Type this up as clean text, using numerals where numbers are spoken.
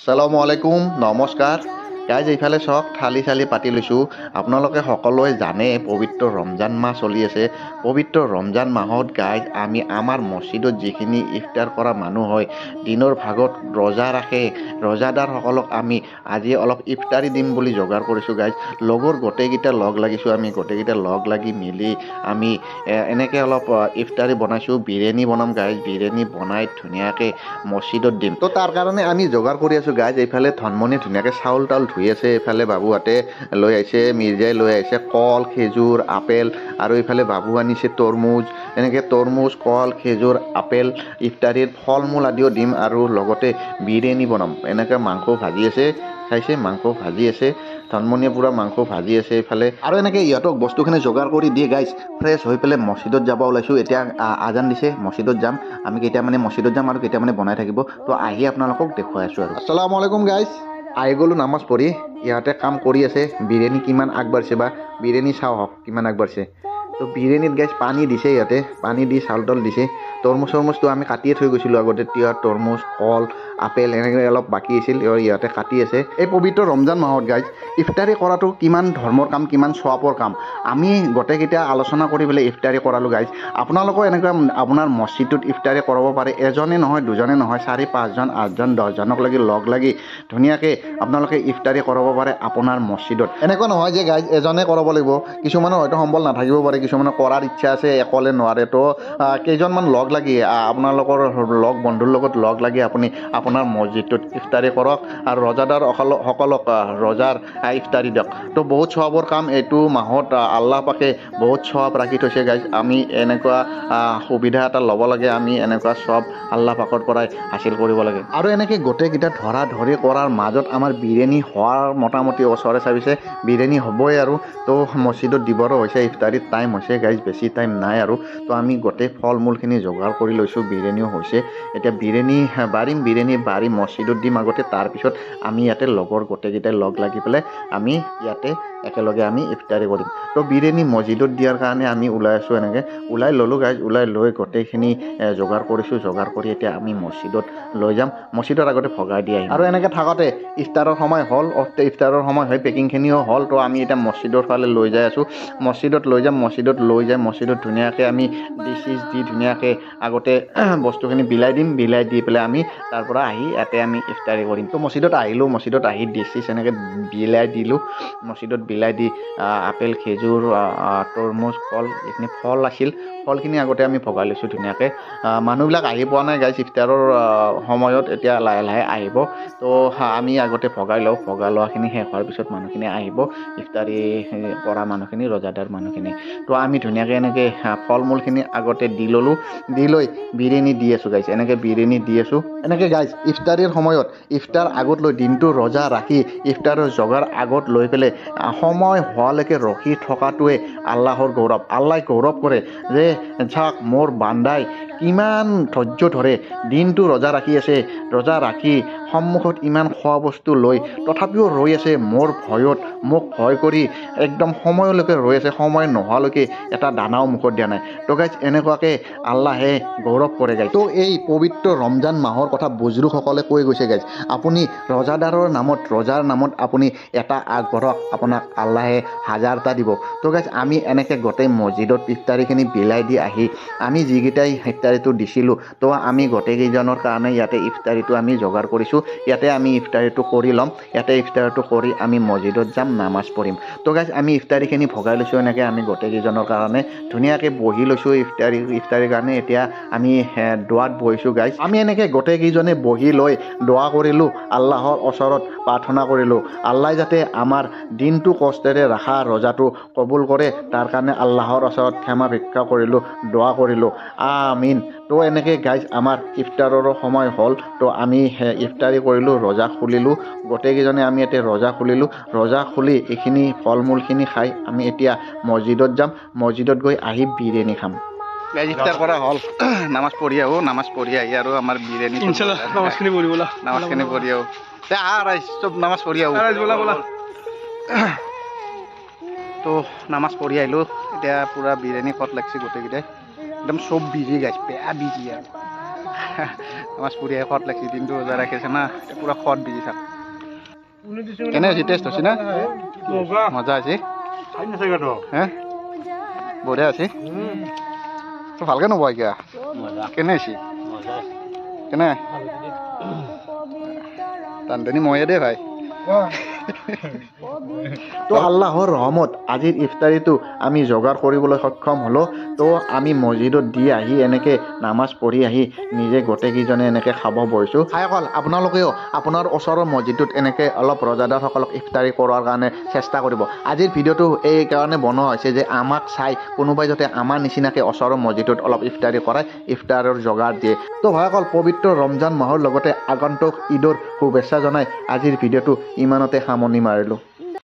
আসসালামু আলাইকুম নমস্কাৰ গাইজ এইফালে চাওক থালি চালি পাতি লৈছোঁ আপোনালোকে সকলোৱে জানে পবিত্ৰ ৰমজান মাহ চলি আছে পবিত্ৰ ৰমজান মাহত গাইজ আমি আমাৰ মছজিদত যিখিনি ইফতাৰ কৰা মানুহ হয় দিনৰ ভাগত ৰোজা ৰাখে ৰোজাদাৰসকলক আমি আজি অলপ ইফতাৰী দিম বুলি যোগাৰ কৰিছোঁ গাইজ লগৰ গোটেইকেইটা লগ লাগিছোঁ আমি গোটেইকেইটা লগ লাগি মিলি আমি এনেকৈ অলপ ইফতাৰী বনাইছোঁ বিৰিয়ানী বনাম গাইজ বিৰিয়ানী বনাই ধুনীয়াকৈ মছজিদত দিম তো তাৰ কাৰণে আমি যোগাৰ কৰি আছোঁ গাইজ এইফালে ধনমণি ধুনীয়াকৈ চাউল তাউল ধুই আছে এইফালে বাবুহঁতে লৈ আহিছে মিৰ্জাই লৈ আহিছে কল খেজুৰ আপেল আৰু এইফালে বাবু আনিছে তৰমুজ এনেকৈ তৰমুজ কল খেজুৰ আপেল ইফতাৰীৰ ফল মূল আদিও দিম আৰু লগতে বিৰিয়ানী বনাম এনেকৈ মাংস ভাজি আছে খাইছে মাংস ভাজি আছে ধনমণিয়ে পূৰা মাংস ভাজি আছে এইফালে আৰু এনেকৈ ইহঁতক বস্তুখিনি যোগাৰ কৰি দিয়ে গাইজ ফ্ৰেছ হৈ পেলাই মছজিদত যাব ওলাইছোঁ এতিয়া আজান দিছে মছজিদত যাম আমি কেতিয়া মানে মছজিদত যাম আৰু কেতিয়া মানে বনাই থাকিব তো আহি আপোনালোকক দেখুৱাই আছোঁ আৰু আসসালামু আলাইকুম গাইজ আহি গ'লোঁ নামাজ পঢ়ি ইহঁতে কাম কৰি আছে বিৰিয়ানী কিমান আগবাঢ়িছে বা বিৰিয়ানী চাওঁ হওক কিমান আগবাঢ়িছে তো বিৰিয়ানীত গাইজ পানী দিছে ইহঁতে পানী দি চাউল তাউল দিছে তৰমুজ চৰমুজটো আমি কাটিয়ে থৈ গৈছিলোঁ আগতে তিয়ঁহ তৰমুজ কল আপেল এনেকৈ অলপ বাকী আছিল ইহঁতে কাটি আছে এই পবিত্ৰ ৰমজান মাহত গাইজ ইফতাৰী কৰাটো কিমান ধৰ্মৰ কাম কিমান সৱাবৰ কাম আমি গোটেইকেইটা আলোচনা কৰি পেলাই ইফতাৰী কৰালোঁ গাইজ আপোনালোকেও এনেকুৱা আপোনাৰ মছজিদটোত ইফতাৰী কৰাব পাৰে এজনে নহয় দুজনে নহয় 4 5 জন 8 জন 10 জনক লগ লাগি ধুনীয়াকৈ আপোনালোকে ইফতাৰী কৰাব পাৰে আপোনাৰ মছজিদত এনেকুৱা নহয় যে গাইজ এজনে কৰাব লাগিব কিছুমানৰ হয়তো সম্বল নাথাকিব পাৰে কিছুমানৰ কৰাৰ ইচ্ছা আছে অকলে নোৱাৰে তো কেইজনমান লগ লাগি আপোনালোকৰ লগ বন্ধুৰ লগত লগ লাগি আপুনি আপোনাৰ মছজিদটোত ইফতাৰী কৰক আৰু ৰোজাদাৰ সকলক ৰোজাৰ ইফতাৰী দিয়ক তো বহুত সৱাবৰ কাম এইটো মাহত আল্লাহ পাকে বহুত সৱাব ৰাখি থৈছে গাইজ আমি এনেকুৱা সুবিধা এটা ল'ব লাগে আমি এনেকুৱা সব আল্লাহ পাকৰ পৰাই হাসিল কৰিব লাগে আৰু এনেকৈ গোটেইকেইটা ধৰা ধৰি কৰাৰ মাজত আমাৰ বিৰিয়ানী হোৱাৰ মোটামুটি ওচৰে চাপিছে বিৰিয়ানী হ'বই আৰু তো মছজিদত দিবৰো হৈছে ইফতাৰীত টাইম হৈছে গাইজ বেছি টাইম নাই আৰু তো আমি গোটেই ফল মূলখিনি যোগাৰ কৰি লৈছোঁ বিৰিয়ানীও হৈছে এতিয়া বিৰিয়ানী বাঢ়ি মছজিদত দিম আগতে তাৰপিছত আমি ইয়াতে লগৰ গোটেইকেইটাই লগ লাগি পেলাই আমি ইয়াতে একেলগে আমি ইফতাৰী কৰিম তো বিৰিয়ানী মছজিদত দিয়াৰ কাৰণে আমি ওলাই আছোঁ এনেকৈ ওলাই ল'লোঁ গাইজ ওলাই লৈ গোটেইখিনি যোগাৰ কৰিছোঁ যোগাৰ কৰি এতিয়া আমি মছজিদত লৈ যাম মছজিদৰ আগতে ভগাই দি আহিম আৰু এনেকৈ থাকোঁতে ইফতাৰৰ সময় হ'ল ইফতাৰৰ সময় হৈ পেকিংখিনিও হ'ল তো আমি এতিয়া মছজিদৰ ফালে লৈ যাই আছোঁ মছজিদত লৈ যাম মছজিদত ধুনীয়াকৈ আমি ডিছ দি ধুনীয়াকৈ আগতে বস্তুখিনি বিলাই দিম বিলাই দি পেলাই আমি তাৰ পৰা আহি ইয়াতে আমি ইফতাৰী কৰিম তো মছজিদত আহিলোঁ মছজিদত আহি ডিছ এনেকৈ বিলাই দিলোঁ মছজিদত বিলাই দি আপেল খেজুৰ তৰমুজ কল এইখিনি ফল আছিল ফলখিনি আগতে আমি ভগাই লৈছোঁ ধুনীয়াকৈ মানুহবিলাক আহি পোৱা নাই গাইজ ইফতাৰৰ সময়ত এতিয়া লাহে লাহে আহিব তো আমি আগতে ভগাই লোৱাখিনি শেষ হোৱাৰ পিছত মানুহখিনি আহিব ইফতাৰী কৰা মানুহখিনি ৰোজাদাৰ মানুহখিনি তো আমি ধুনীয়াকৈ এনেকৈ ফল মূলখিনি আগতে দি ল'লোঁ দি লৈ বিৰিয়ানী দি আছোঁ গাইজ এনেকৈ বিৰিয়ানী দি আছোঁ এনেকৈ গাইজ ইফতাৰীৰ সময়ত ইফতাৰ আগত লৈ দিনটো ৰোজা ৰাখি ইফতাৰৰ যোগাৰ আগত লৈ পেলাই সময় হোৱালৈকে ৰখি থকাটোৱে আল্লাহৰ গৌৰৱ আল্লাই গৌৰৱ কৰে যে চাওক মোৰ বান্দাই কিমান ধৈৰ্য ধৰে দিনটো ৰোজা ৰাখি আছে ৰোজা ৰাখি সন্মুখত ইমান খোৱা বস্তু লৈ তথাপিও ৰৈ আছে মোৰ ভয়ত মোক ভয় কৰি একদম সময়লৈকে ৰৈ আছে সময় নোহোৱালৈকে এটা দানাও মুখত দিয়া নাই তো গাইজ এনেকুৱাকৈ আল্লাহে গৌৰৱ কৰে গাইজ তো এই পবিত্ৰ ৰমজান মাহৰ কথা বুজৰুকসকলে কৈ গৈছে গাইজ আপুনি ৰোজাদাৰৰ নামত ৰোজাৰ নামত আপুনি এটা আগবঢ়ক আপোনাক আল্লাহে 1000টা দিব তো গাইজ আমি এনেকৈ গোটেই মছজিদত ইফতাৰীখিনি বিলাই দি আহি আমি যিকেইটাই ইফতাৰীটো দিছিলোঁ তো আমি গোটেইকেইজনৰ কাৰণে ইয়াতে ইফতাৰীটো আমি যোগাৰ কৰিছোঁ ইয়াতে আমি ইফতাৰীটো কৰি ল'ম ইয়াতে ইফতাৰীটো কৰি আমি মছজিদত যাম নামাজ পঢ়িম তো গাইজ আমি ইফতাৰীখিনি ভগাই লৈছোঁ এনেকৈ আমি গোটেইকেইজনৰ কাৰণে ধুনীয়াকৈ বহি লৈছোঁ ইফতাৰীৰ কাৰণে এতিয়া আমি দোৱাত বহিছোঁ গাইজ আমি এনেকৈ গোটেইকেইজনে বহি লৈ দোৱা কৰিলোঁ আল্লাহৰ ওচৰত প্ৰাৰ্থনা কৰিলোঁ আল্লাহ যাতে আমাৰ দিনটো কষ্টেৰে ৰখা ৰোজাটো কবুল কৰে তাৰ কাৰণে আল্লাহৰ ওচৰত ক্ষমা ভিক্ষা কৰিলোঁ দোৱা কৰিলোঁ আমিন তো এনেকৈ গাইজ আমাৰ ইফতাৰৰো সময় হ'ল তো আমি ইফতাৰী কৰিলোঁ ৰোজা খুলিলোঁ গোটেইকেইজনে আমি ইয়াতে ৰোজা খুলি এইখিনি ফল মূলখিনি খাই আমি এতিয়া মছজিদত যাম মছজিদত গৈ আহি বিৰিয়ানী খাম গাইজ ইফতাৰ কৰা হ'ল নামাজ পঢ়ি আহি আৰু আমাৰ বিৰিয়ানী ইনশাআল্লাহ নামাজখিনি পঢ়ি আহোঁ চব নামাজ পঢ়ি আহোঁ তো নামাজ পঢ়ি আহিলোঁ এতিয়া পূৰা বিৰিয়ানী খোৱাত লাগিছে গোটেইকেইটাই একদম চব বিজি গাইজ বেয়া বিজি আৰু নামাজ পঢ়ি আহি খত লাগছি দিনটো ৰোজা ৰাখিছে না পুৰা খত বিজি থাক কেনে হৈছে টেষ্ট হৈছে না মজা আছে হে বঢ়িয়া আছে তই ভালকে নবহ এতিয়া কেনে হৈছে কেনে ৰান্ধনি ময়ে দে ভাই তো আল্লাহৰ ৰহমত আজিৰ ইফতাৰীটো আমি যোগাৰ কৰিবলৈ সক্ষম হ'লোঁ তো আমি মছজিদত দি আহি এনেকৈ নামাজ পঢ়ি আহি নিজে গোটেইকেইজনে এনেকৈ খাব বহিছোঁ ভাইসকল আপোনালোকেও আপোনাৰ ওচৰৰ মছজিদটোত এনেকৈ অলপ ৰজাদাৰসকলক ইফতাৰী কৰাৰ কাৰণে চেষ্টা কৰিব আজিৰ ভিডিঅ'টো এই কাৰণে বনোৱা হৈছে যে আমাক চাই কোনোবাই যাতে আমাৰ নিচিনাকৈ ওচৰৰ মছজিদটোত অলপ ইফতাৰী কৰাই ইফতাৰৰ যোগাৰ দিয়ে তো ভাইসকল পবিত্ৰ ৰমজান মাহৰ লগতে আগন্তুক ঈদৰ শুভেচ্ছা জনাই আজিৰ ভিডিঅ'টো ইমানতে সামৰণি মাৰিলোঁ